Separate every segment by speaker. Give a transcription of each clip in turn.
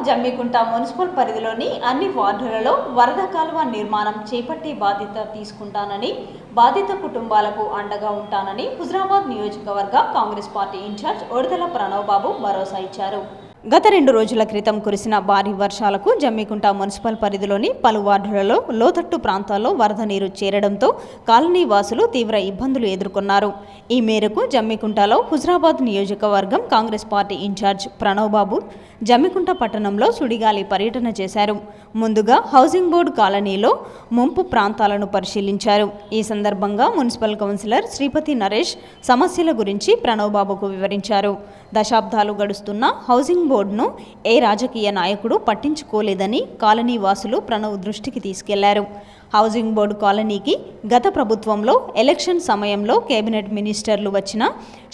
Speaker 1: Jammikunta municipal పరిధిలోని అన్ని వార్డులలో వరద కాలువ నిర్మాణం చేపట్టే బాధ్యత తీసుకుంటానని, బాధిత కుటుంబాలకు అండగా ఉంటానని హుజురాబాద్ నియోజకవర్గ కాంగ్రెస్ పార్టీ ఇన్ఛార్జ్ ఒడిదెల ప్రణవ్ బాబు భరోసా ఇచ్చారు. గత 2 రోజుల క్రితం కురిసిన భారీ వర్షాలకు జమ్మికుంట మున్సిపల్ పరిధిలోని పలు వార్డులలో లోతట్టు ప్రాంతాల్లో వరద నీరు చేరడంతో కాలనీ వాసులు తీవ్ర ఇబ్బందులు ఎదుర్కొన్నారు. ఈ మేరకు జమ్మికుంటలో హుజురాబాద్ నియోజకవర్గం కాంగ్రెస్ పార్టీ ఇన్ఛార్జ్ ప్రణవ్ బాబు జమ్మికుంట పట్టణంలో సుడిగాలి పర్యటన చేశారు. ముందుగా హౌసింగ్ బోర్డు కాలనీలో ముంపు ప్రాంతాలను పరిశీలించారు. ఈ సందర్భంగా మున్సిపల్ కౌన్సిలర్ శ్రీపతి నరేష్ సమస్యల గురించి ప్రణవ్ బాబుకు వివరించారు. దశాబ్దాలు గడుస్తున్న హౌసింగ్ బోర్డును ఏ రాజకీయ నాయకుడు పట్టించుకోలేదని కాలనీ వాసులు ప్రణవ్ దృష్టికి తీసుకెళ్లారు. హౌసింగ్ బోర్డు కాలనీకి గత ప్రభుత్వంలో ఎలక్షన్ సమయంలో కేబినెట్ మినిస్టర్లు వచ్చినా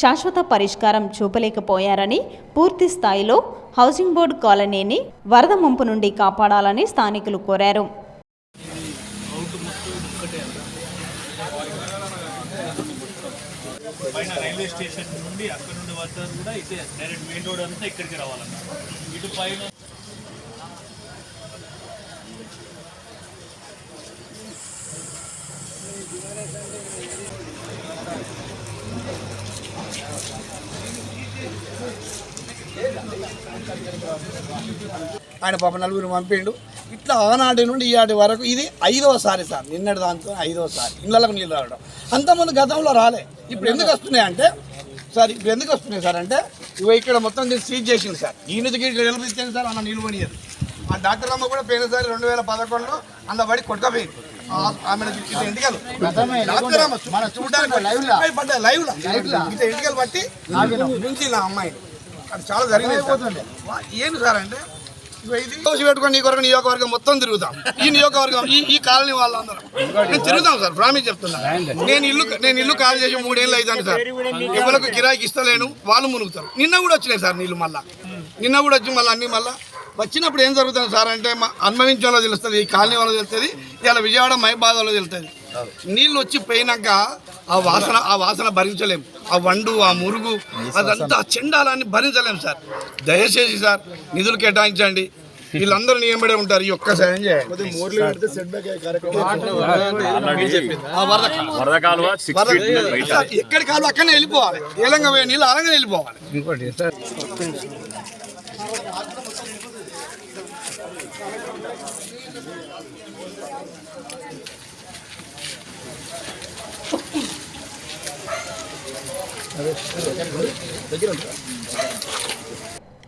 Speaker 1: శాశ్వత పరిష్కారం చూపలేకపోయారని, పూర్తి స్థాయిలో హౌసింగ్ బోర్డు కాలనీని వరద ముంపు నుండి కాపాడాలని స్థానికులు కోరారు.
Speaker 2: పైన రైల్వే స్టేషన్ నుండి అక్కడ నుండి వస్తారు కూడా ఇదే డైరెక్ట్ మెయిన్ రోడ్ అంతా ఇక్కడికి రావాలన్న ఇటు పైన
Speaker 3: ఆయన పాప నలుగురు పంపిండు. ఇట్లా ఆనాటి నుండి ఈనాటి వరకు ఇది 5వసారి సార్. నిన్నటి దాంతో 5వసారి ఇళ్ళకు నీళ్ళు రావడం. అంతకుముందు గతంలో రాలే. ఇప్పుడు ఎందుకు వస్తున్నాయి అంటే సార్, ఇప్పుడు ఎందుకు వస్తున్నాయి సార్ అంటే ఇక్కడ మొత్తం దీన్ని సీజ్ చేసింది సార్. ఈ నుంచి ఇక్కడ నిలబడిచ్చాను సార్, అన్న నీళ్ళు పనియదు. ఆ డాక్టర్ అమ్మ కూడా పోయినసారి 2011లో అంత పడి కొట్టుకపోయింది. ఆమె ఎంటికలు డాక్టర్ అమ్మ చూడడానికి లైవ్లో ఇంత ఎంటికలు పట్టి నుంచి నా అమ్మాయిని అది చాలా జరిగిపోతుంది. ఏంటి సార్ అంటే దోషి పెట్టుకొని నీ కొరకు నియోజకవర్గం మొత్తం తిరుగుతాం. ఈ నియోజకవర్గం ఈ కాలనీ వాళ్ళందరం నేను తిరుగుతాం సార్. ప్రామిస్ చెప్తున్నా. నేను ఇల్లు ఖాళీ చేసి 3 ఏళ్ళు అవుతాను సార్. ఎవరికి కిరాయికి ఇస్తలేను, వాళ్ళు మునుగుతారు. నిన్న కూడా వచ్చినాయి సార్ నీళ్ళు. నిన్న కూడా వచ్చి మళ్ళీ మళ్ళీ వచ్చినప్పుడు ఏం జరుగుతుంది సార్ అంటే అనుభవించే వాళ్ళకి తెలుస్తుంది, ఈ కాలనీ వాళ్ళకి తెలుస్తుంది, ఇలా విజయవాడ మహిబాద్ వాళ్ళకి తెలుస్తుంది. నీళ్ళు వచ్చి పోయినాక ఆ వాసన భరించలేము. ఆ వండు, ఆ మురుగు, అదంతా చెండాలని భరించలేము సార్. దయచేసి సార్ నిధులు కేటాయించండి. వీళ్ళందరూ నియమడే ఉంటారు. ఈ ఒక్క సాయం చేయండి. ఎక్కడి కాలు అక్కడనే వెళ్ళిపోవాలి. ఏలంగా పోయే నీళ్ళు అలాగే వెళ్ళిపోవాలి.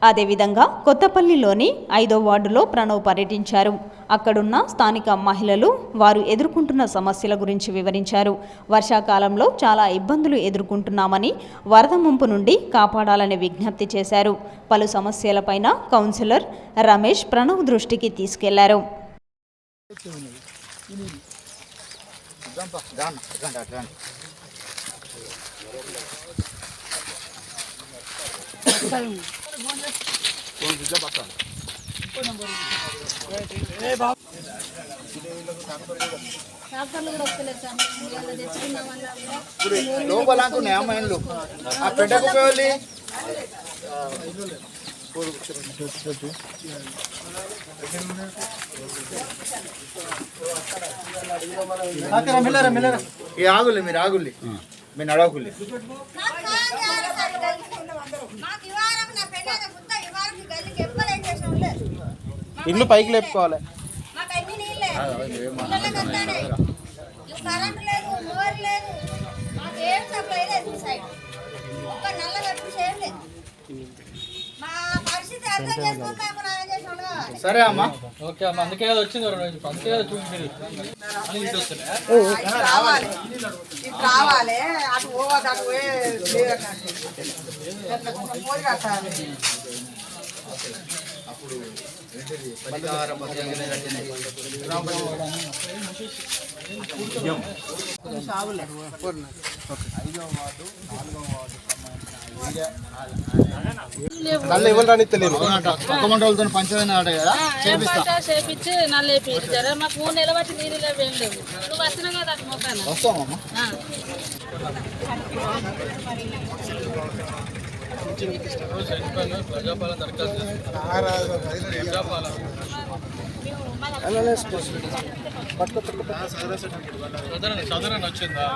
Speaker 1: అదేవిధంగా కొత్తపల్లిలోని 5వ వార్డులో ప్రణవ్ పర్యటించారు. అక్కడున్న స్థానిక మహిళలు వారు ఎదుర్కొంటున్న సమస్యల గురించి వివరించారు. వర్షాకాలంలో చాలా ఇబ్బందులు ఎదుర్కొంటున్నామని, వరద ముంపు నుండి కాపాడాలని విజ్ఞప్తి చేశారు. పలు సమస్యలపైన కౌన్సిలర్ రమేష్ ప్రణవ్ దృష్టికి తీసుకెళ్లారు.
Speaker 3: లోపల మైండ్లు ఆ పెట్టకపోయి ఆగుల్లి, మీరు ఆగుల్లి, మీరు నడవకుల్లి. ఇల్లు పైకి లేపుకోవాలి. సరే అమ్మా,
Speaker 2: ఓకే అమ్మ. అందుకే వచ్చింది, అందుకే
Speaker 4: రావాలి. అటు పోవాలి, అటు
Speaker 3: అప్పుడు నల్ల ఎవరు రాని తెలియదు. ఒక్క మంట వాళ్ళతో పంచమైన ఆట కదా
Speaker 5: చేపించి నల్ల వేయించారు. మాకు 3 నెలల బట్టి నీళ్ళు లేవు, ఏం లేవు. నువ్వు వచ్చినా కదా అటు మొత్తాన్ని
Speaker 3: వస్తామమ్మా.
Speaker 2: ప్రజాపాలన దరఖాస్తు చదరని వచ్చిందా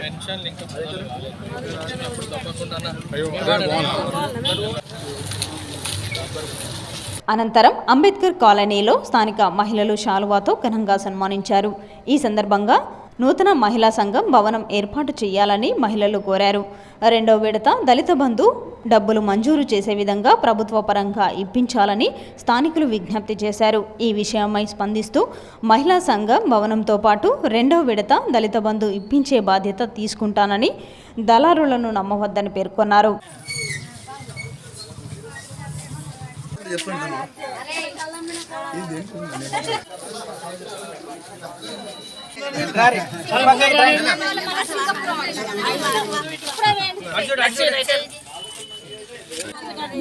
Speaker 2: పెన్షన్ లింక్ వచ్చినప్పుడు తప్పకుండా
Speaker 1: అనంతరం అంబేద్కర్ కాలనీలో స్థానిక మహిళలు శాలువాతో ఘనంగా సన్మానించారు. ఈ సందర్భంగా నూతన మహిళా సంఘం భవనం ఏర్పాటు చేయాలని మహిళలు కోరారు. రెండవ విడత దళిత బంధు డబ్బులు మంజూరు చేసే విధంగా ప్రభుత్వ పరంగా ఇప్పించాలని స్థానికులు విజ్ఞప్తి చేశారు. ఈ విషయమై స్పందిస్తూ మహిళా సంఘం భవనంతో పాటు రెండవ విడత దళిత బంధు ఇప్పించే బాధ్యత తీసుకుంటానని, దళారులను నమ్మవద్దని పేర్కొన్నారు.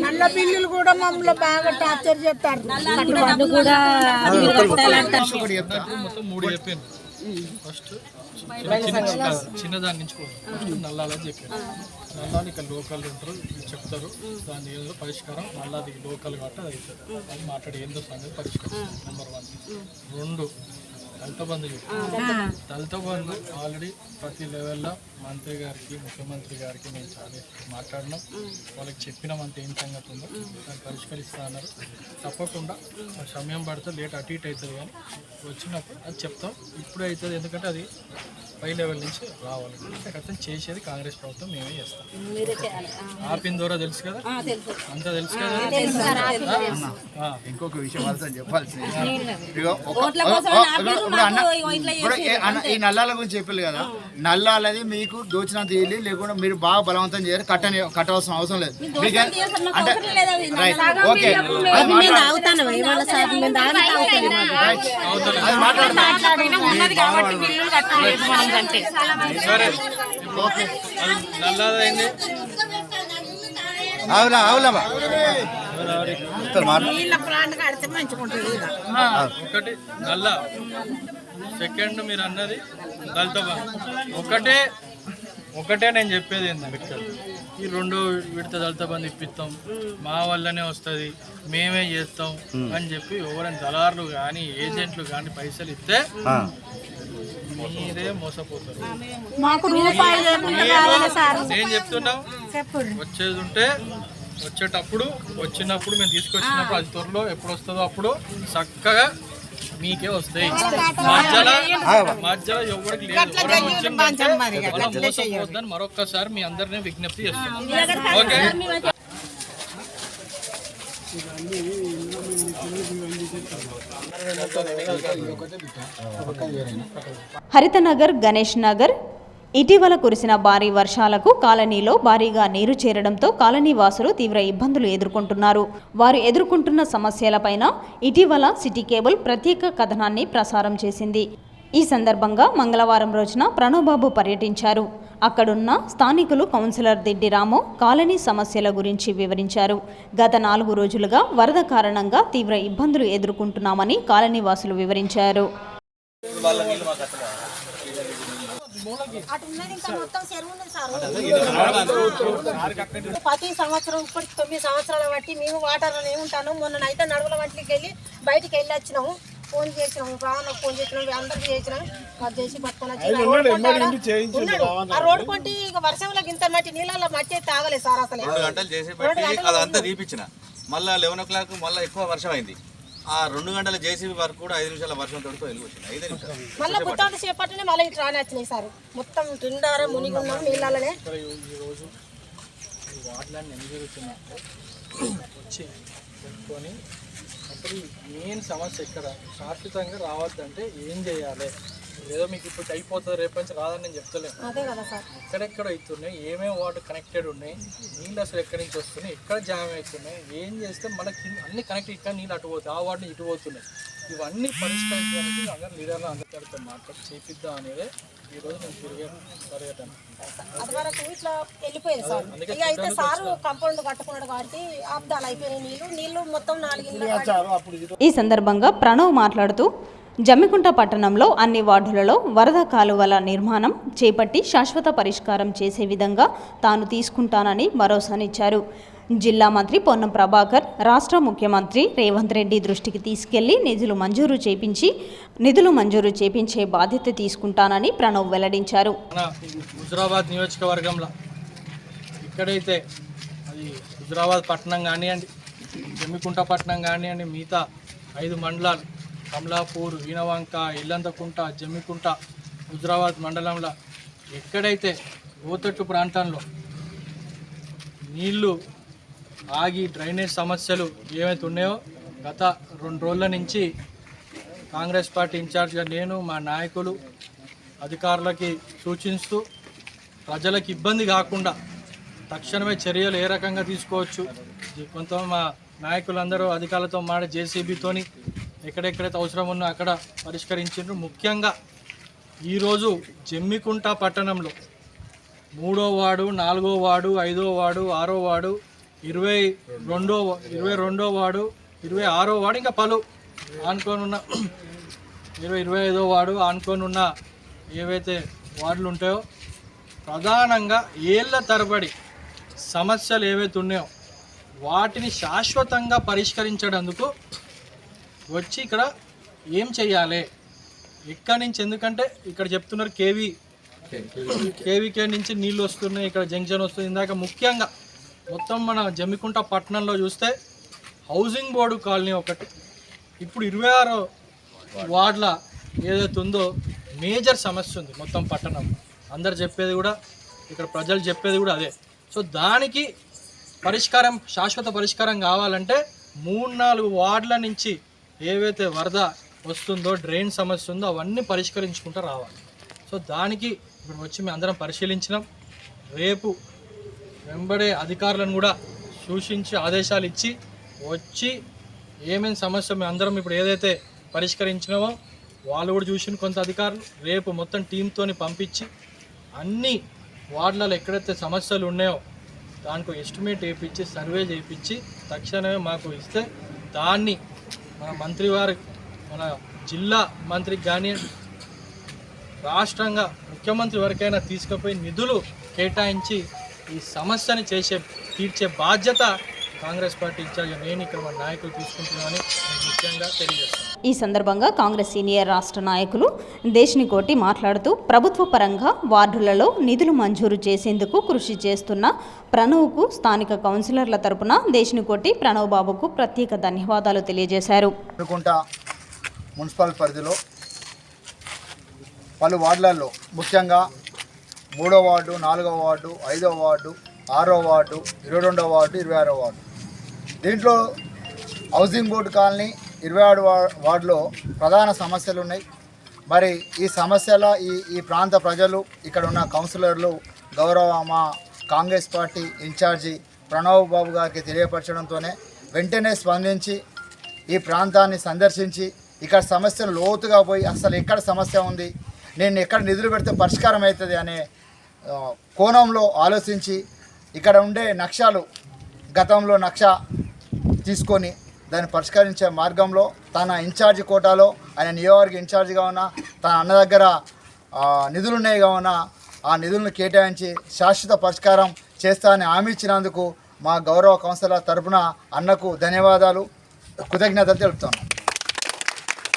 Speaker 4: నల్ల బిల్లులు కూడా మమ్మల్ని బాగా టార్చర్ చేస్తారు.
Speaker 2: మొత్తం 3 చెప్పాను. ఫస్ట్ చిన్నదాని నుంచి నల్లాలని చెప్పాను. నల్లాలు ఇక్కడ లోకల్ ఉంటారు, చెప్తారు దాని ఏదో పరిష్కారం. నల్లాది లోకల్ కాబట్టి అది అవుతుంది. అది మాట్లాడి ఏందో సంగతి పరిష్కారం. నెంబర్ 1. 2 దళిత బంధు చెప్పాను. దళిత బంధు ఆల్రెడీ ప్రతి లెవెల్లో మంత్రి గారికి, ముఖ్యమంత్రి గారికి మేము చాలా మాట్లాడినాం. వాళ్ళకి చెప్పినామంత ఏం సంగతి ఉందో దాన్ని పరిష్కరిస్తా అన్నారు. తప్పకుండా సమయం పడితే లేట్ అటు ఇటు అవుతుంది, కానీ వచ్చినప్పుడు అది చెప్తాం. ఇప్పుడు అవుతుంది, ఎందుకంటే అది పై లెవెల్ నుంచి రావాలి. ఖచ్చితంగా చేసేది కాంగ్రెస్ ప్రభుత్వం, మేమే చేస్తాం. ఆపిన ద్వారా తెలుసు కదా, అంతా తెలుసు కదా.
Speaker 6: ఇంకొక విషయం వాళ్ళతో చెప్పాల్సింది, ఈ నల్లాల గురించి చెప్పారు కదా, నల్లాలది మీకు దోచినంత ఇల్లు లేకుండా మీరు బాగా బలవంతం చేయాలి, కట్టవలసిన అవసరం లేదు మీకు. అంటే రైట్, ఓకే,
Speaker 2: సరే ఓకే. నల్లదైంది
Speaker 6: అవునా అవునమ్మా.
Speaker 2: ఒకటి నల్ల, సెకండ్ మీరు అన్నది దళిత బంధు. ఒకటే నేను చెప్పేది ఏంటంటే, ఈ 2 విడత దళిత బంధు ఇప్పిస్తాం, మా వల్లనే వస్తుంది, మేమే చేస్తాం అని చెప్పి ఎవరైనా దళారులు కానీ ఏజెంట్లు కానీ పైసలు ఇస్తే మీరే మోసపోతారు. నేను చెప్తున్నాం, వచ్చేది ఉంటే వచ్చినప్పుడు మేము తీసుకొచ్చినప్పుడు అది త్వరలో ఎప్పుడు వస్తుందో అప్పుడు చక్కగా మీకే వస్తాయి. మధ్యలో ఎవరికి లేదు. మోసపోద్దని మరొక్కసారి మీ అందరినీ విజ్ఞప్తి చేస్తున్నాం. ఓకే.
Speaker 1: హరితనగర్, గణేష్ నగర్ ఇటీవల కురిసిన భారీ వర్షాలకు కాలనీలో భారీగా నీరు చేరడంతో కాలనీ వాసులు తీవ్ర ఇబ్బందులు ఎదుర్కొంటున్నారు. వారు ఎదుర్కొంటున్న సమస్యలపైన ఇటీవల సిటీ కేబుల్ ప్రత్యేక కథనాన్ని ప్రసారం చేసింది. ఈ సందర్భంగా మంగళవారం రోజున ప్రణవ్బాబు పర్యటించారు. అక్కడున్న స్థానికులు కౌన్సిలర్ దిడ్డి రాము కాలనీ సమస్యల గురించి వివరించారు. గత 4 రోజులుగా వరద కారణంగా తీవ్ర ఇబ్బందులు ఎదుర్కొంటున్నామని కాలనీ వాసులు వివరించారు.
Speaker 4: ప్రతి సంవత్సరం ఇప్పటికి 9 సంవత్సరాల బట్టి మేము వాటర్లో ఉంటాను. మొన్న అయితే నడువుల వంటికి వెళ్ళి బయటికి వెళ్ళి వచ్చినాము. ఫోన్ చేసినాము, రావణకు ఫోన్ చేసినాము, అందరికి చేసినాము. అది చేసి పట్టుకొని వచ్చి ఆ రోడ్డు కొంటే ఇక వర్షంలో ఇంత మట్టి నీళ్ళలో మట్టి తాగలేదు సార్. అసలు
Speaker 7: 2 గంటలు చేసి పెట్టి అదంతా తీపిచ్చిన, మళ్ళీ 11 o'clock మళ్ళీ ఎక్కువ వర్షం అయింది. ఆ 2 గంటల జేసీబీ వరకు కూడా 5 నిమిషాల వర్షం తోడుతో వెళ్ళిపోయింది. 5 నిమిషాలు
Speaker 4: మళ్ళీ గుత్తాంత చేపట్టనే మళ్ళీ ఇటు రాని వచ్చినాయి సార్. మొత్తం తిండారా మునిగి ఉన్నాం నీళ్ళనే.
Speaker 2: ఈరోజు ఈ వార్డులన్నీ ఎన్ని జరుగుతున్నాయంటే వచ్చి పెట్టుకొని అసలు మెయిన్ సమస్య ఇక్కడ శాశ్వతంగా రావద్దంటే ఏం చేయాలి? ఏదో మీకు ఇప్పుడు అయిపోతుంది, రేపు నుంచి రాదని నేను చెప్తలేను. ఎక్కడెక్కడ అవుతున్నాయి, ఏమేమి వాటర్ కనెక్టెడ్ ఉన్నాయి, నీళ్ళు అసలు ఎక్కడి నుంచి వస్తున్నాయి, ఎక్కడ జామ్ అవుతున్నాయి, ఏం చేస్తే మనకి అన్ని కనెక్ట్, ఇక్కడ నీళ్ళు అటు పోతాయి, ఆ వాటిని ఇటు పోతున్నాయి. ఇవన్నీ పరిష్కరించడానికి అందరు లీడర్లు అందరితో మాట్లాడి చేపిద్దాం అనేది ఈరోజు నేను పర్యటన.
Speaker 4: అది వరకు ఇట్లా వెళ్ళిపోయింది సార్. ఇక అయితే సారు కాంపౌండ్ కట్టుకున్నాడు కాబట్టి ఆబ్దాలు అయిపోయినాయి. నీళ్ళు మొత్తం 4
Speaker 1: ఈ సందర్భంగా ప్రణవ్ మాట్లాడుతూ జమ్మికుంట పట్టణంలో అన్ని వార్డులలో వరద కాలువల నిర్మాణం చేపట్టి శాశ్వత పరిష్కారం చేసే విధంగా తాను తీసుకుంటానని భరోసానిచ్చారు. జిల్లా మంత్రి పొన్నం ప్రభాకర్ రాష్ట్ర ముఖ్యమంత్రి రేవంత్ రెడ్డి దృష్టికి తీసుకెళ్లి నిధులు మంజూరు చేపించే బాధ్యత తీసుకుంటానని ప్రణవ్ వెల్లడించారు.
Speaker 2: హుజురాబాద్ నియోజకవర్గంలో ఎక్కడైతే అది హుజురాబాద్ పట్టణం కానివ్వండి, జమ్మికుంట పట్టణం కానివ్వండి, మిగతా 5 మండలాలు కమలాపూర్, వీణవంక, ఇల్లంతకుంట, జమ్మికుంట, హుజురాబాద్ మండలంలో ఎక్కడైతే లోతట్టు ప్రాంతంలో నీళ్లు ఆగి డ్రైనేజ్ సమస్యలు ఏవైతే ఉన్నాయో గత 2 రోజుల నుంచి కాంగ్రెస్ పార్టీ ఇన్ఛార్జ్గా నేను, మా నాయకులు అధికారులకి సూచిస్తూ ప్రజలకు ఇబ్బంది కాకుండా తక్షణమే చర్యలు ఏ రకంగా తీసుకోవచ్చు, కొంత మా నాయకులందరూ అధికారులతో జేసీబీతోని ఎక్కడెక్కడైతే అవసరం ఉన్నా అక్కడ పరిష్కరించారు. ముఖ్యంగా ఈరోజు జమ్మికుంట పట్టణంలో 3వ వార్డు, 4వ వార్డు, 5వ వార్డు, 6వ వార్డు, 22వ వార్డు, 26వ వార్డు, ఇంకా పలు ఆనుకోనున్న 25వ వార్డు ఆనుకోనున్న ఏవైతే వార్డులు ఉంటాయో ప్రధానంగా ఏళ్ల తరబడి సమస్యలు ఏవైతే ఉన్నాయో వాటిని శాశ్వతంగా పరిష్కరించడానికి వచ్చి ఇక్కడ ఏం చేయాలి, ఎక్కడి నుంచి, ఎందుకంటే ఇక్కడ చెప్తున్నారు కేవీకే నుంచి నీళ్ళు వస్తున్నాయి, ఇక్కడ జంక్షన్ వస్తుంది. ఇందాక ముఖ్యంగా మొత్తం మన జమ్మికుంట పట్టణంలో చూస్తే హౌసింగ్ బోర్డు కాలనీ ఒకటి, ఇప్పుడు 26 వార్డుల ఏదైతే ఉందో మేజర్ సమస్య ఉంది మొత్తం పట్టణం. అందరు చెప్పేది కూడా, ఇక్కడ ప్రజలు చెప్పేది కూడా అదే. సో దానికి పరిష్కారం, శాశ్వత పరిష్కారం కావాలంటే 3-4 వార్డుల నుంచి ఏవైతే వరద వస్తుందో, డ్రైన్ సమస్య ఉందో అవన్నీ పరిష్కరించుకుంటూ రావాలి. సో దానికి ఇప్పుడు వచ్చి మేము అందరం పరిశీలించినాం. రేపు వెంబడే అధికారులను కూడా సూచించి ఆదేశాలు ఇచ్చి వచ్చి ఏమేమి సమస్య మేము అందరం ఇప్పుడు ఏదైతే పరిష్కరించినామో వాళ్ళు కూడా చూసిన కొంత అధికారులు రేపు మొత్తం టీంతోని పంపించి అన్ని వార్డులలో ఎక్కడైతే సమస్యలు ఉన్నాయో దానికి ఎస్టిమేట్ వేయించి సర్వే చేయించి తక్షణమే మాకు ఇస్తే దాన్ని మన మంత్రి వారి, మన జిల్లా మంత్రికి కానీ రాష్ట్రంగా ముఖ్యమంత్రి వరకైనా తీసుకుపోయి నిధులు కేటాయించి ఈ సమస్యని తీర్చే బాధ్యత కాంగ్రెస్ పార్టీ ఇన్ఛార్జ్ నేను ఇక్కడ మన నాయకులు తీసుకుంటున్నామని ముఖ్యంగా తెలియజేస్తాను.
Speaker 1: ఈ సందర్భంగా కాంగ్రెస్ సీనియర్ రాష్ట్ర నాయకులు దేశినికోటి మాట్లాడుతూ ప్రభుత్వ పరంగా వార్డులలో నిధులు మంజూరు చేసేందుకు కృషి చేస్తున్న ప్రణవ్కు స్థానిక కౌన్సిలర్ల తరపున దేశినికోటి ప్రణవ్ బాబుకు ప్రత్యేక ధన్యవాదాలు తెలియజేశారు.
Speaker 6: మున్సిపల్ పరిధిలో పలు వార్డులలో ముఖ్యంగా 3వ వార్డు, 4వ వార్డు, 5వ వార్డు, 6వ వార్డు, 22వ వార్డు, 26వ వార్డు, దీంట్లో హౌసింగ్ బోర్డు కాలనీ 26 వార్డులో ప్రధాన సమస్యలు ఉన్నాయి. మరి ఈ సమస్యల ఈ ప్రాంత ప్రజలు, ఇక్కడ ఉన్న కౌన్సిలర్లు గౌరవ మా కాంగ్రెస్ పార్టీ ఇన్ఛార్జి ప్రణవ్ బాబు గారికి తెలియపరచడంతోనే వెంటనే స్పందించి ఈ ప్రాంతాన్ని సందర్శించి ఇక్కడ సమస్యలు లోతుగా పోయి అసలు ఎక్కడ సమస్య ఉంది, నేను ఎక్కడ నిధులు పెడితే పరిష్కారం అవుతుంది అనే కోణంలో ఆలోచించి ఇక్కడ ఉండే నక్షాలు, గతంలో నక్ష తీసుకొని దాన్ని పరిష్కరించే మార్గంలో తన ఇన్ఛార్జి కోటాలో, ఆయన నియోజకవర్గ ఇన్ఛార్జిగా ఉన్న తన అన్న దగ్గర నిధులున్నాయి కావున ఆ నిధులను కేటాయించి శాశ్వత పరిష్కారం చేస్తానని హామీ ఇచ్చినందుకు మా గౌరవ కౌన్సిలర్ తరపున అన్నకు ధన్యవాదాలు, కృతజ్ఞతలు తెలుపుతాను.